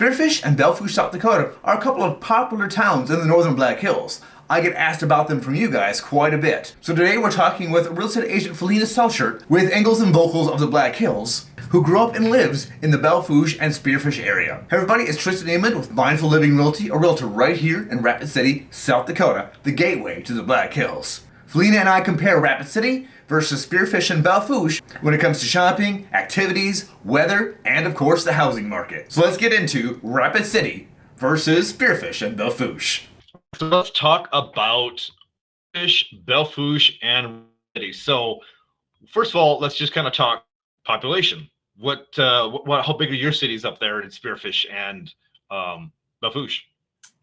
Spearfish and Belle Fourche, South Dakota are a couple of popular towns in the northern Black Hills. I get asked about them from you guys quite a bit. So today we're talking with real estate agent Falina Selchert with Engels and Volkers of the Black Hills, who grew up and lives in the Belle Fourche and Spearfish area. Hey everybody, it's Tristan Emond with Mindful Living Realty, a realtor right here in Rapid City, South Dakota, the gateway to the Black Hills. Falina and I compare Rapid City versus Spearfish and Belle Fourche when it comes to shopping, activities, weather, and of course the housing market. So let's get into Rapid City versus Spearfish and Belle Fourche. So let's talk about Fish, Belle Fourche, and City. So first of all, let's just kind of talk population. How big are your cities up there in Spearfish and Belle Fourche?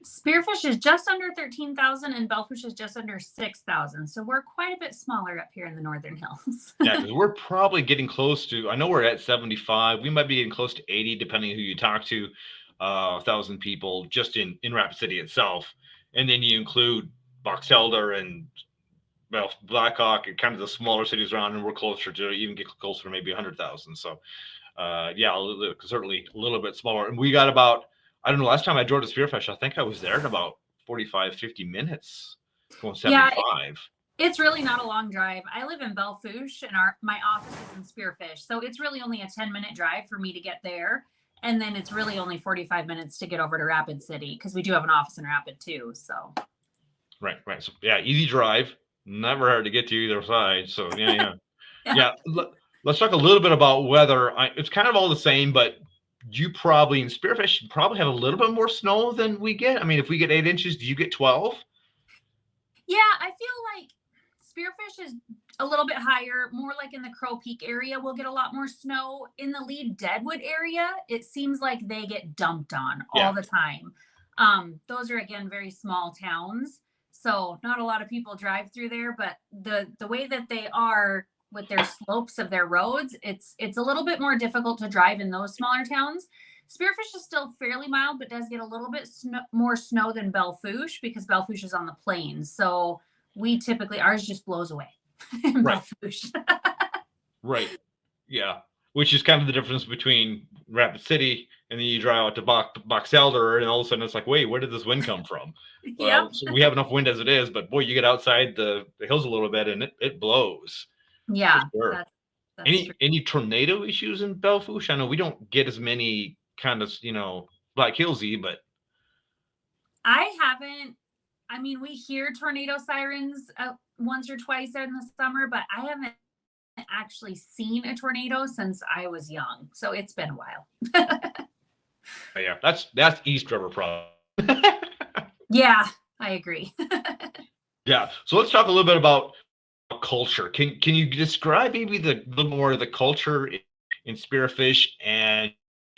Spearfish is just under 13,000 and Belle Fourche is just under 6,000. So we're quite a bit smaller up here in the Northern Hills. Yeah, because we're probably getting close to, I know we're at 75. We might be getting close to 80, depending on who you talk to, 1,000 people just in Rapid City itself. And then you include Box Elder and Blackhawk and kind of the smaller cities around, and we're closer to, even get closer to maybe 100,000. So yeah, certainly a little bit smaller. And we got about, I don't know, last time I drove to Spearfish, I think I was there in about 45, 50 minutes, going 75. Yeah, it's really not a long drive. I live in Belle Fourche and my office is in Spearfish. So it's really only a 10-minute drive for me to get there. And then it's really only 45 minutes to get over to Rapid City because we do have an office in Rapid too. So Right. So yeah, easy drive, never hard to get to either side. So yeah. Let's talk a little bit about weather. It's kind of all the same, but you probably in Spearfish probably have a little bit more snow than we get. I mean, if we get 8 inches, do you get 12? Yeah, I feel like Spearfish is a little bit higher, more like in the Crow Peak area. We'll get a lot more snow. In the Lead Deadwood area, it seems like they get dumped on all the time. Those are, again, very small towns. So not a lot of people drive through there, but the way that they are with their slopes of their roads, it's a little bit more difficult to drive in those smaller towns. Spearfish is still fairly mild, but does get a little bit more snow than Belle Fourche because Belle Fourche is on the plains. So we typically, ours just blows away in Belle Fourche. Right. Yeah. Which is kind of the difference between Rapid City and then you drive out to Box Elder and all of a sudden it's like, wait, where did this wind come from? Yeah. So we have enough wind as it is, but boy, you get outside the hills a little bit and it blows. Yeah. Sure. That's any tornado issues in Belle Fourche? I know we don't get as many kind of, Black Hillsy, but I haven't. I mean, we hear tornado sirens once or twice in the summer, but I haven't actually seen a tornado since I was young. So it's been a while. Yeah, that's East River problem. Yeah, I agree. Yeah. So let's talk a little bit about culture. Can you describe maybe the little more of the culture in Spearfish? And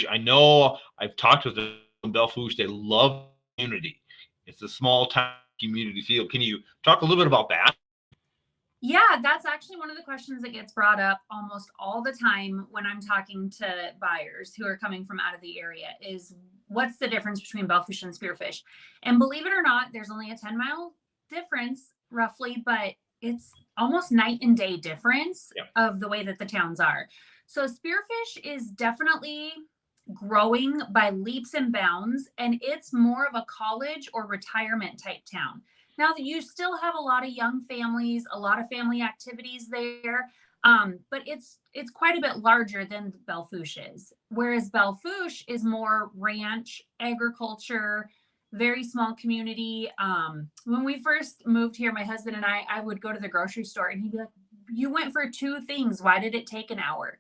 I know I've talked with them in Belle Fourche. They love community. It's a small town community feel. Can you talk a little bit about that? Yeah, that's actually one of the questions that gets brought up almost all the time when I'm talking to buyers who are coming from out of the area is what's the difference between Belle Fourche and Spearfish? And believe it or not, there's only a 10-mile difference roughly, but it's almost night and day difference of the way that the towns are. So Spearfish is definitely growing by leaps and bounds, and it's more of a college or retirement type town. Now that you still have a lot of young families, a lot of family activities there, but it's quite a bit larger than Belle Fourche is. Whereas Belle Fourche is more ranch, agriculture, very small community. When we first moved here, my husband and I would go to the grocery store and he'd be like, you went for 2 things. Why did it take an hour?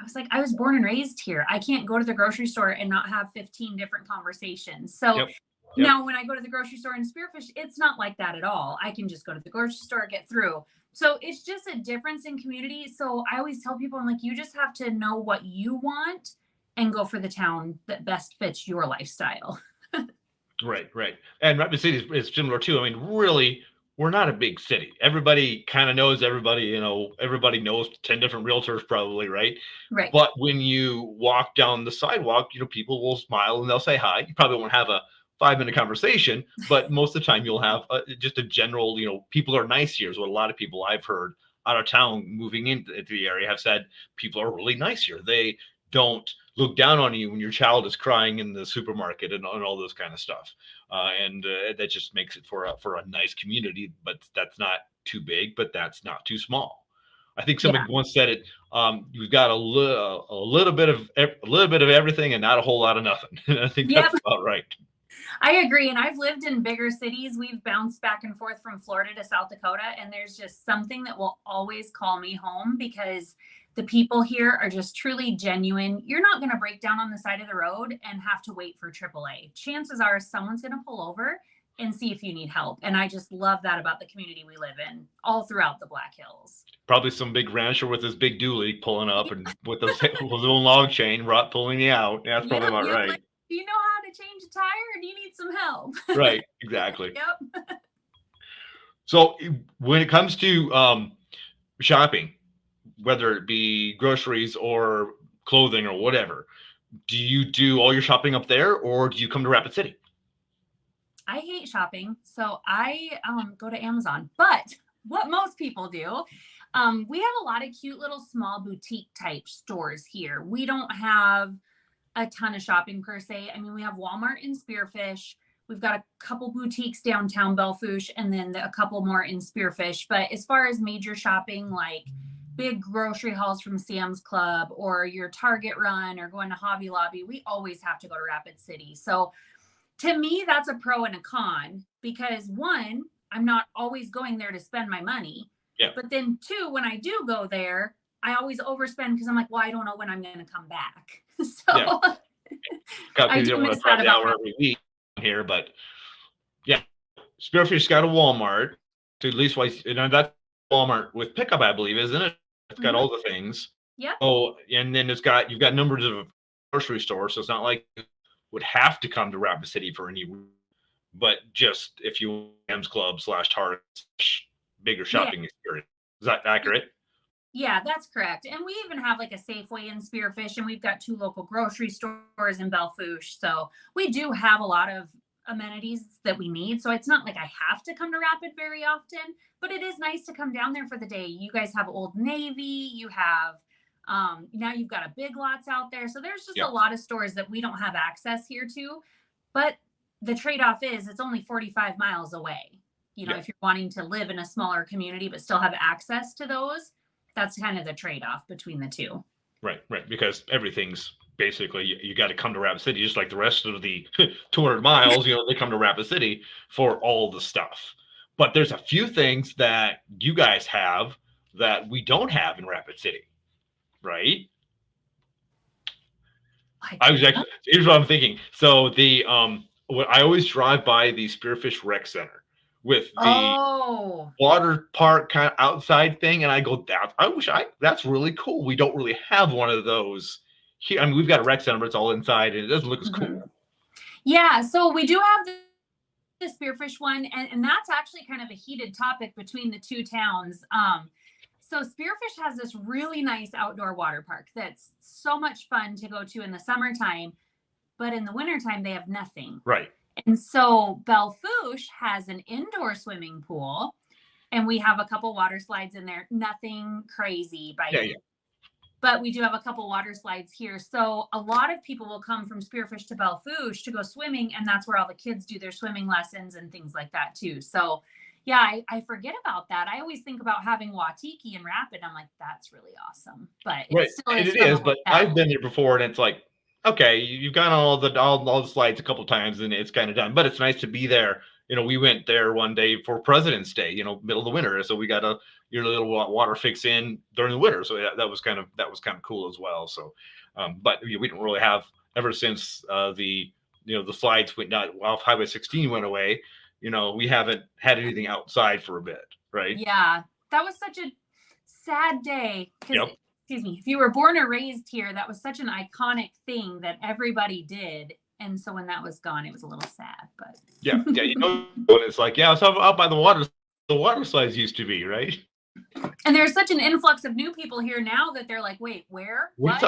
I was like, I was born and raised here. I can't go to the grocery store and not have 15 different conversations. So now when I go to the grocery store in Spearfish, it's not like that at all. I can just go to the grocery store, get through. So it's just a difference in community. So I always tell people, I'm like, you just have to know what you want and go for the town that best fits your lifestyle. Right. And Rapid City is similar too. I mean, really, we're not a big city. Everybody kind of knows everybody, everybody knows 10 different realtors probably, right? Right. But when you walk down the sidewalk, people will smile and they'll say hi. You probably won't have a 5-minute conversation, but most of the time you'll have just a general, people are nice here is what a lot of people I've heard out of town moving into the area have said. People are really nice here. They don't look down on you when your child is crying in the supermarket and all those kind of stuff. And that just makes it for a nice community, but that's not too big, but that's not too small. I think somebody once said it. We've got a little bit of everything and not a whole lot of nothing. And I think that's about right. I agree. And I've lived in bigger cities. We've bounced back and forth from Florida to South Dakota. And there's just something that will always call me home because the people here are just truly genuine. You're not going to break down on the side of the road and have to wait for AAA. Chances are someone's going to pull over and see if you need help. And I just love that about the community we live in all throughout the Black Hills. Probably some big rancher with his big dually pulling up and with his little log chain pulling you out. That's probably about right. Like, do you know how to change a tire or do you need some help? Right, exactly. Yep. So when it comes to shopping, whether it be groceries or clothing or whatever, do you do all your shopping up there or do you come to Rapid City? I hate shopping, so I go to Amazon. But what most people do, we have a lot of cute little small boutique type stores here. We don't have a ton of shopping per se. I mean, we have Walmart in Spearfish. We've got a couple boutiques downtown Belle Fourche and then a couple more in Spearfish. But as far as major shopping, like big grocery hauls from Sam's Club or your Target run or going to Hobby Lobby, we always have to go to Rapid City. So to me, that's a pro and a con because one, I'm not always going there to spend my money. Yeah. But then two, when I do go there, I always overspend because I'm like, well, I don't know when I'm going to come back. So I do miss that about every week here, but yeah, Spearfish's got a Walmart. So at least that's Walmart with pickup, I believe, isn't it? It's got all the things. Yeah. Oh, and then you've got numbers of grocery stores, so it's not like you would have to come to Rapid City for any, but just if you Sam's Club / Target bigger shopping experience. Is that accurate? Yeah, that's correct. And we even have like a Safeway in Spearfish, and we've got 2 local grocery stores in Belle Fourche. So we do have a lot of amenities that we need. So it's not like I have to come to Rapid very often, but it is nice to come down there for the day. You guys have Old Navy, you have now you've got a Big Lots out there. So there's just a lot of stores that we don't have access here to. But the trade-off is it's only 45 miles away. You know, if you're wanting to live in a smaller community but still have access to those, that's kind of the trade-off between the two. Right. Because everything's basically, you got to come to Rapid City, just like the rest of the 200 miles, they come to Rapid City for all the stuff. But there's a few things that you guys have that we don't have in Rapid City, right? Here's what I'm thinking. So I always drive by the Spearfish Rec Center with the water park kind of outside thing. And I go, that's really cool. We don't really have one of those here. I mean, we've got a rec center, but it's all inside and it doesn't look as cool. Yeah. So we do have the Spearfish one. And that's actually kind of a heated topic between the two towns. So Spearfish has this really nice outdoor water park that's so much fun to go to in the summertime, but in the wintertime, they have nothing. Right. And so Belle Fourche has an indoor swimming pool, and we have a couple water slides in there. Nothing crazy but we do have a couple water slides here. So a lot of people will come from Spearfish to Belle Fourche to go swimming, and that's where all the kids do their swimming lessons and things like that too. So yeah, I forget about that. I always think about having Waikiki and Rapid. I'm like, that's really awesome. But it is. But I've been there before, and it's like, okay, you've got all the slides a couple times, and it's kind of done. But it's nice to be there. We went there one day for President's Day. Middle of the winter, so we got your little water fix in during the winter. So that was kind of cool as well. So, but we don't really have ever since the slides went down. Well, Highway 16 went away. We haven't had anything outside for a bit, right? Yeah, that was such a sad day. Excuse me, if you were born or raised here, that was such an iconic thing that everybody did. And so when that was gone, it was a little sad, but yeah, it's like, it's out by the water slides used to be, right? And there's such an influx of new people here now that they're like, wait, where? What?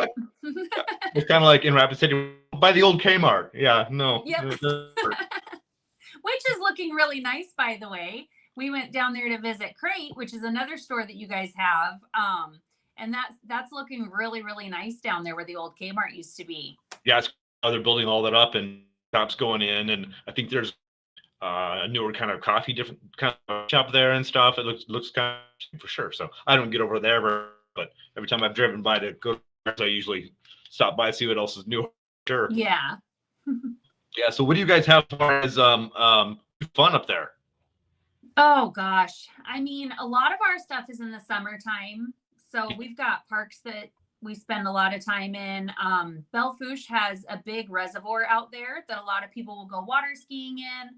It's kind of like in Rapid City by the old Kmart. Yeah, no. Yep. Which is looking really nice, by the way. We went down there to visit Crate, which is another store that you guys have. And that's looking really, really nice down there where the old Kmart used to be. Yeah, they're building all that up and shops going in, and I think there's a newer kind of coffee, different kind of shop there and stuff. It looks kind of for sure. So I don't get over there, but every time I've driven by to go, I usually stop by, see what else is new. Sure. Yeah. Yeah. So what do you guys have as far as fun up there? Oh gosh. I mean, a lot of our stuff is in the summertime. So we've got parks that we spend a lot of time in. Belle Fourche has a big reservoir out there that a lot of people will go water skiing in.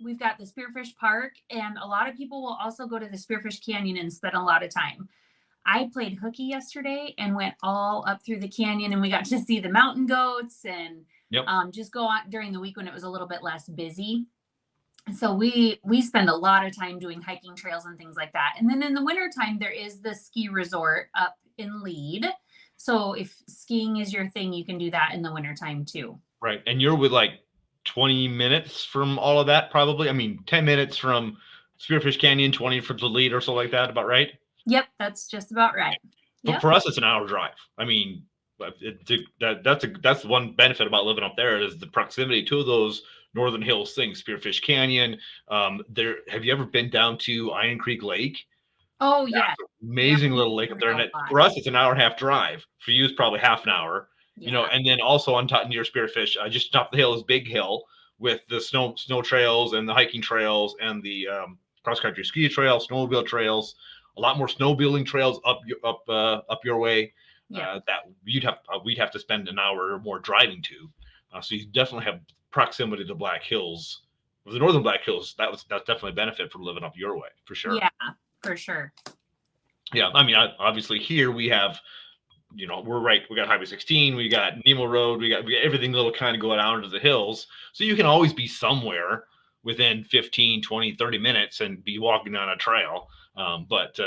We've got the Spearfish Park, and a lot of people will also go to the Spearfish Canyon and spend a lot of time. I played hooky yesterday and went all up through the canyon, and we got to see the mountain goats and just go on during the week when it was a little bit less busy. So we spend a lot of time doing hiking trails and things like that. And then in the wintertime, there is the ski resort up in Lead. So if skiing is your thing, you can do that in the wintertime too. Right. And you're with like 20 minutes from all of that, probably. I mean, 10 minutes from Spearfish Canyon, 20 from the Lead or something like that, about right? Yep, that's just about right. But for us, it's an hour drive. I mean, that's one benefit about living up there is the proximity to those northern hills things. Spearfish Canyon. Have you ever been down to Iron Creek Lake? Oh yeah, amazing little lake up there. And for us, it's an hour and a half drive. For you, it's probably half an hour. Yeah. You know, and then also on top near Spearfish, just up the hill is Big Hill with the snow trails and the hiking trails and the cross country ski trails, snowmobile trails. A lot more snowmobiling trails up your way. Yeah. That we'd have to spend an hour or more driving to. So you definitely have proximity to Black Hills. The northern Black Hills, that's definitely a benefit for living up your way, for sure. Yeah, for sure. Yeah, I mean, obviously here we have, we got Highway 16, we got Nemo Road, we got everything that'll kind of go out into the hills. So you can always be somewhere within 15, 20, 30 minutes and be walking down a trail. But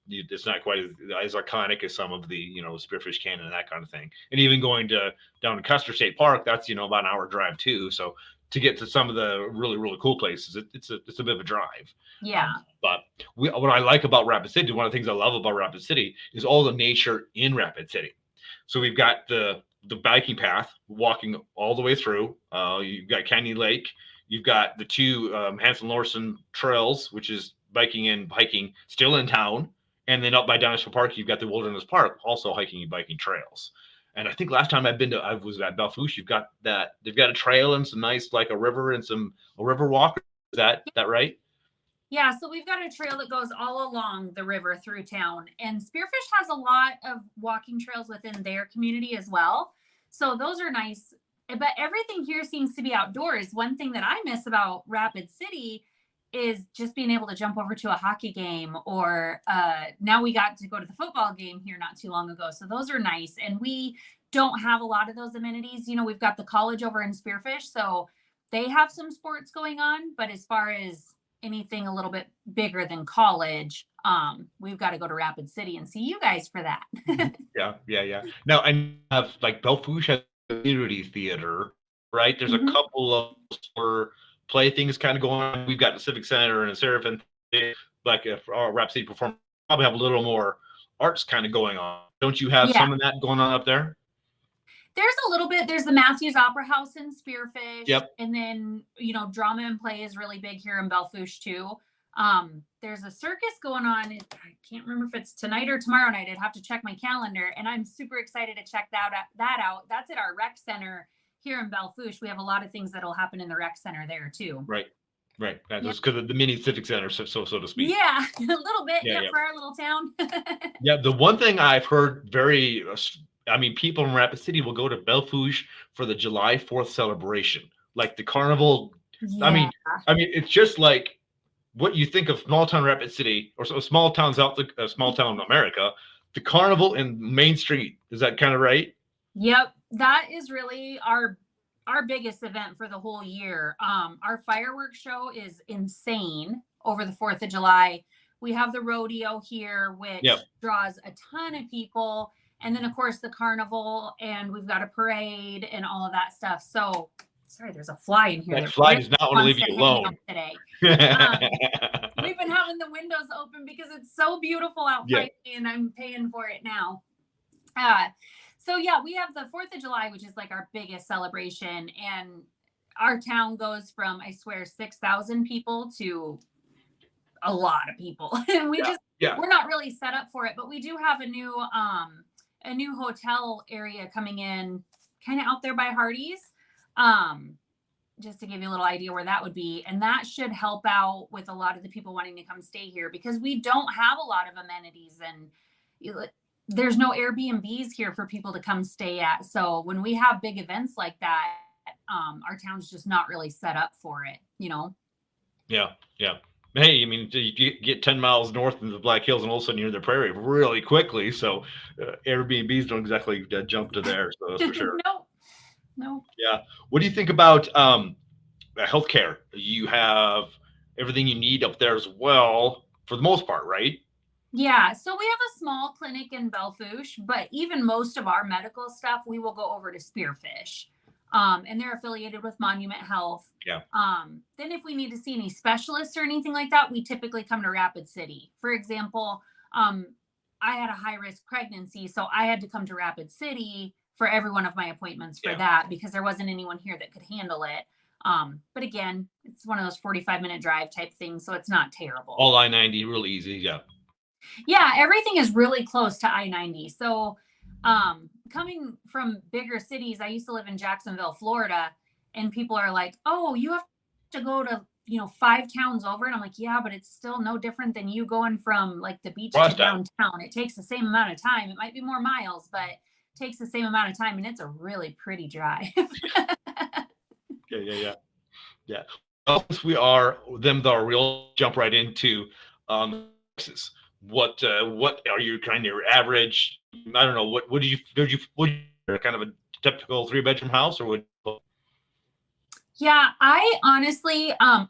it's not quite as iconic as some of the, Spearfish Canyon and that kind of thing. And even going down to Custer State Park, that's, about an hour drive too. So to get to some of the really, really cool places, it's a bit of a drive. Yeah. But what I like about Rapid City, one of the things I love about Rapid City is all the nature in Rapid City. So we've got the biking path walking all the way through. You've got Canyon Lake. You've got the two Hanson Lorson trails, which is biking and hiking still in town. And then up by Dinosaur Park, you've got the Wilderness Park, also hiking and biking trails. And I think last time I was at Belle Fourche, they've got a trail and some nice, like a river and a river walk. Is that right? Yeah, so we've got a trail that goes all along the river through town. And Spearfish has a lot of walking trails within their community as well. So those are nice. But everything here seems to be outdoors. One thing that I miss about Rapid City is just being able to jump over to a hockey game, or now we got to go to the football game here not too long ago. So those are nice. And we don't have a lot of those amenities. We've got the college over in Spearfish, so they have some sports going on. But as far as anything a little bit bigger than college, we've got to go to Rapid City and see you guys for that. Yeah. Now, and have like Belle Fourche has a community theater, right? There's a couple of play things kind of going on. We've got the Civic Center and a Seraphin, like if our Rapid City Performance probably have a little more arts kind of going on. Don't you have some of that going on up there? There's a little bit. There's the Matthews Opera House in Spearfish. Yep. And then, drama and play is really big here in Belle Fourche too. There's a circus going on. I can't remember if it's tonight or tomorrow night. I'd have to check my calendar. And I'm super excited to check that out. That's at our rec center here in Belle Fourche. We have a lot of things that'll happen in the rec center there too. Right. That's because of the mini civic center, so to speak. Yeah, a little bit. For our little town. Yeah. The one thing I've heard people in Rapid City will go to Belle Fourche for the July 4th celebration, like the carnival. Yeah. I mean, it's just like what you think of small town Rapid City or small towns small town America. The carnival in Main Street, is that kind of right? Yep, that is really our biggest event for the whole year. Our fireworks show is insane over the 4th of July. We have the rodeo here, which draws a ton of people. And then, of course, the carnival, and we've got a parade and all of that stuff. So Sorry, there's a fly in here. That fly does not want to leave you alone today. We've been having the windows open because it's so beautiful outside, and I'm paying for it now. So yeah, we have the 4th of July, which is like our biggest celebration, and our town goes from, I swear, 6,000 people to a lot of people. And we're not really set up for it, but we do have a new hotel area coming in kind of out there by Hardee's. Just to give you a little idea where that would be. And that should help out with a lot of the people wanting to come stay here, because we don't have a lot of amenities, and there's no Airbnbs here for people to come stay at. So when we have big events like that, our town's just not really set up for it, you know? Yeah. Hey, I mean, you get 10 miles north into the Black Hills and all of a sudden you're in the prairie really quickly. So Airbnbs don't exactly jump to there. So that's for sure. No. Yeah. What do you think about healthcare? You have everything you need up there as well, for the most part, right? Yeah. So we have a small clinic in Belle Fourche, but even most of our medical stuff, we will go over to Spearfish. And they're affiliated with Monument Health. Yeah. Then if we need to see any specialists or anything like that, we typically come to Rapid City. For example, I had a high-risk pregnancy, so I had to come to Rapid City for every one of my appointments for that, because there wasn't anyone here that could handle it. But again, it's one of those 45-minute drive type things, so it's not terrible. All I-90, really easy. Yeah, everything is really close to I-90. So coming from bigger cities, I used to live in Jacksonville, Florida, and people are like, oh, you have to go to, 5 towns over. And I'm like, yeah, but it's still no different than you going from like the beach to downtown. It takes the same amount of time. It might be more miles, but it takes the same amount of time, and it's a really pretty drive. Yeah. Well, since we are them, though, we'll jump right into prices. What are your kind of your average? I don't know. What did you kind of a typical 3-bedroom house, or would? Yeah, I honestly, I'm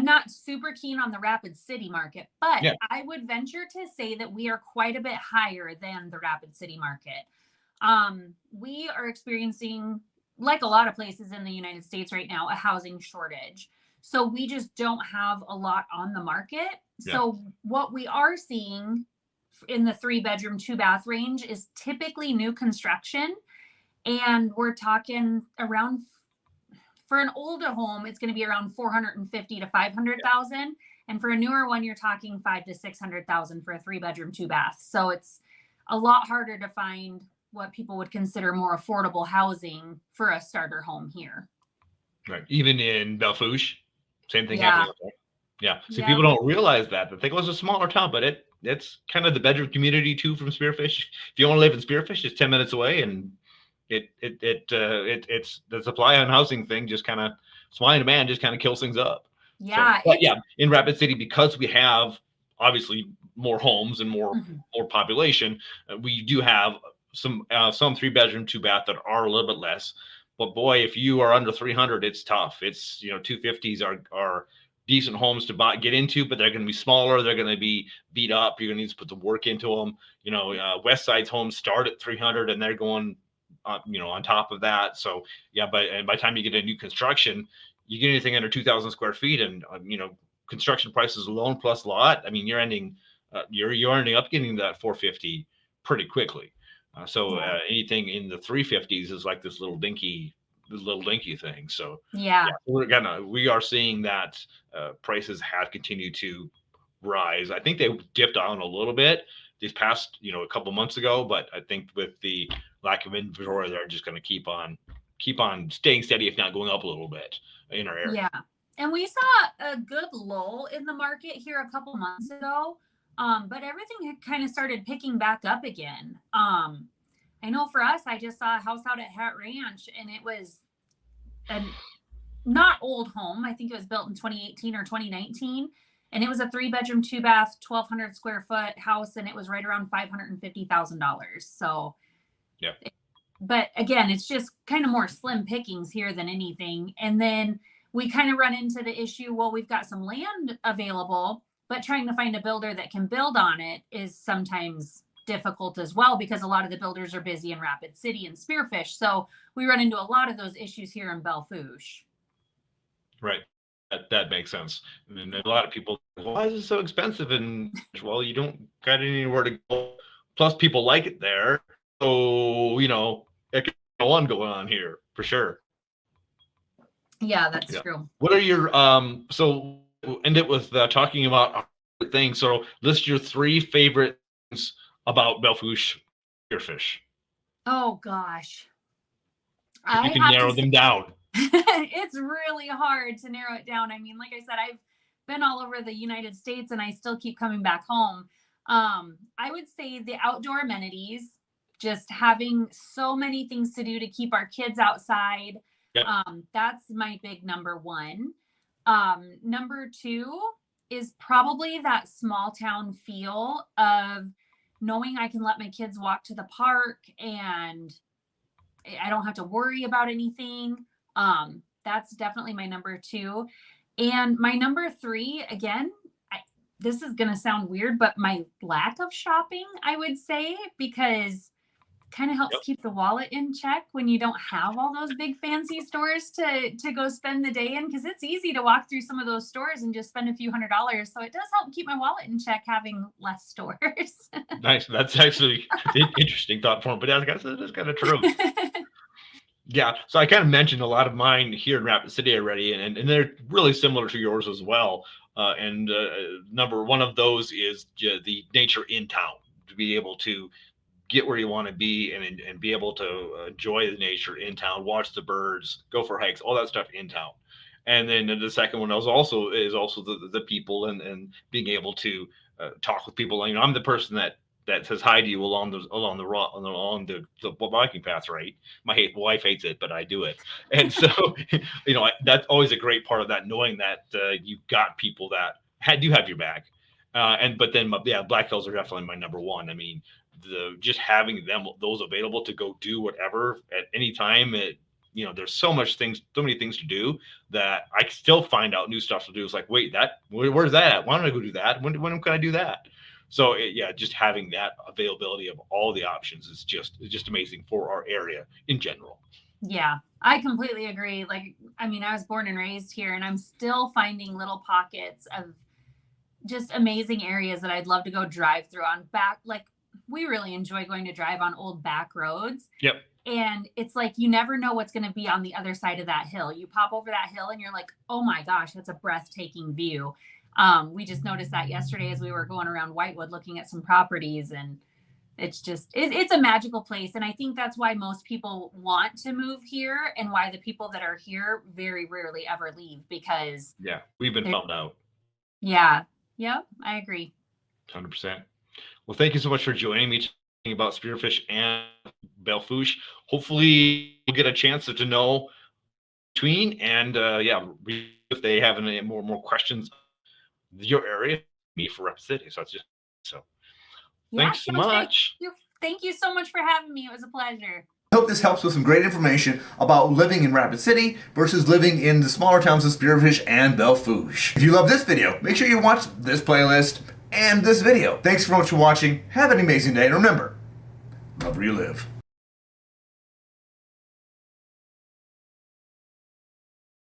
not super keen on the Rapid City market, but I would venture to say that we are quite a bit higher than the Rapid City market. We are experiencing, like a lot of places in the United States right now, a housing shortage. So we just don't have a lot on the market. Yeah. So what we are seeing in the 3-bedroom, 2-bath range is typically new construction. And we're talking around, for an older home, it's going to be around 450 to 500,000. And for a newer one, you're talking 500 to 600,000 for a 3-bedroom, 2-bath. So it's a lot harder to find what people would consider more affordable housing for a starter home here. Right. Even in Belle Fourche, same thing happening. Yeah. See, people don't realize that. They think it was a smaller town, but it's kind of the bedroom community too from Spearfish. If you want to live in Spearfish, it's 10 minutes away, and it's the supply on housing thing, just kind of supply and demand just kind of kills things up. Yeah. So, but in Rapid City, because we have obviously more homes and more population, we do have some 3-bedroom, 2-bath that are a little bit less. But boy, if you are under 300, it's tough. It's 250s are decent homes to get into, but they're going to be smaller. They're going to be beat up. You're going to need to put the work into them. West Side's homes start at 300, and they're going, on top of that. So by the time you get a new construction, you get anything under 2,000 square feet, and construction prices alone plus lot. I mean, you're ending up getting that 450 pretty quickly. Anything in the 350s is like this little dinky thing. So we are seeing that prices have continued to rise. I think they dipped down a little bit these past a couple months ago, but I think with the lack of inventory, they're just going to keep on staying steady, if not going up a little bit in our area. Yeah, and we saw a good lull in the market here a couple months ago. But everything had kind of started picking back up again. I know for us, I just saw a house out at Hat Ranch, and it was a not old home. I think it was built in 2018 or 2019. And it was a 3-bedroom, 2-bath, 1,200 square foot house. And it was right around $550,000. So, but again, it's just kind of more slim pickings here than anything. And then we kind of run into the issue, well, we've got some land available, but trying to find a builder that can build on it is sometimes difficult as well, because a lot of the builders are busy in Rapid City and Spearfish. So we run into a lot of those issues here in Belle Fourche. Right. That makes sense. And a lot of people, why is it so expensive? And well, you don't got anywhere to go. Plus, people like it there. So, it can go on going on here for sure. Yeah, that's true. What are your, so end it with talking about things. So list your 3 favorite things about Belle Fourche Spearfish. Oh, gosh. You can narrow them down. It's really hard to narrow it down. I mean, like I said, I've been all over the United States and I still keep coming back home. I would say the outdoor amenities, just having so many things to do to keep our kids outside. Yep. That's my big number 1. Number 2 is probably that small town feel of knowing I can let my kids walk to the park and I don't have to worry about anything. That's definitely my number 2. And my number 3, again, this is going to sound weird, but my lack of shopping, I would say, because kind of helps keep the wallet in check when you don't have all those big fancy stores to go spend the day in, because it's easy to walk through some of those stores and just spend a few $100s. So it does help keep my wallet in check having less stores. Nice. That's actually an interesting thought form, but I guess it is kind of true. Yeah. So I kind of mentioned a lot of mine here in Rapid City already, and they're really similar to yours as well. Number 1 of those is the nature in town, to be able to get where you want to be and be able to enjoy the nature in town, watch the birds, go for hikes, all that stuff in town. And then the second one is also the people and being able to talk with people. I'm the person that says hi to you along the biking path, right? My wife hates it, but I do it. And so, that's always a great part of that, knowing that you've got people that do have your back. But then Black Hills are definitely my number 1. I mean, just having those available to go do whatever at any time. There's so many things to do that I still find out new stuff to do. It's like, wait, where's that at? Why don't I go do that? When can I do that? So just having that availability of all the options is just amazing for our area in general. Yeah, I completely agree. I was born and raised here, and I'm still finding little pockets of just amazing areas that I'd love to go drive through on back. We really enjoy going to drive on old back roads. Yep. And it's like, you never know what's going to be on the other side of that hill. You pop over that hill and you're like, oh my gosh, that's a breathtaking view. We just noticed that yesterday as we were going around Whitewood looking at some properties, and it's just, it's a magical place. And I think that's why most people want to move here, and why the people that are here very rarely ever leave, because we've been found out. Yeah. Yep. I agree. 100%. Well, thank you so much for joining me talking about Spearfish and Belle Fourche. Hopefully you'll get a chance to know between, and if they have any more questions your area, me for Rapid City. Thanks so much. Thank you so much for having me. It was a pleasure. I hope this helps with some great information about living in Rapid City versus living in the smaller towns of Spearfish and Belle Fourche. If you love this video, make sure you watch this playlist and this video. Thanks so much for watching. Have an amazing day, and remember, love where you live.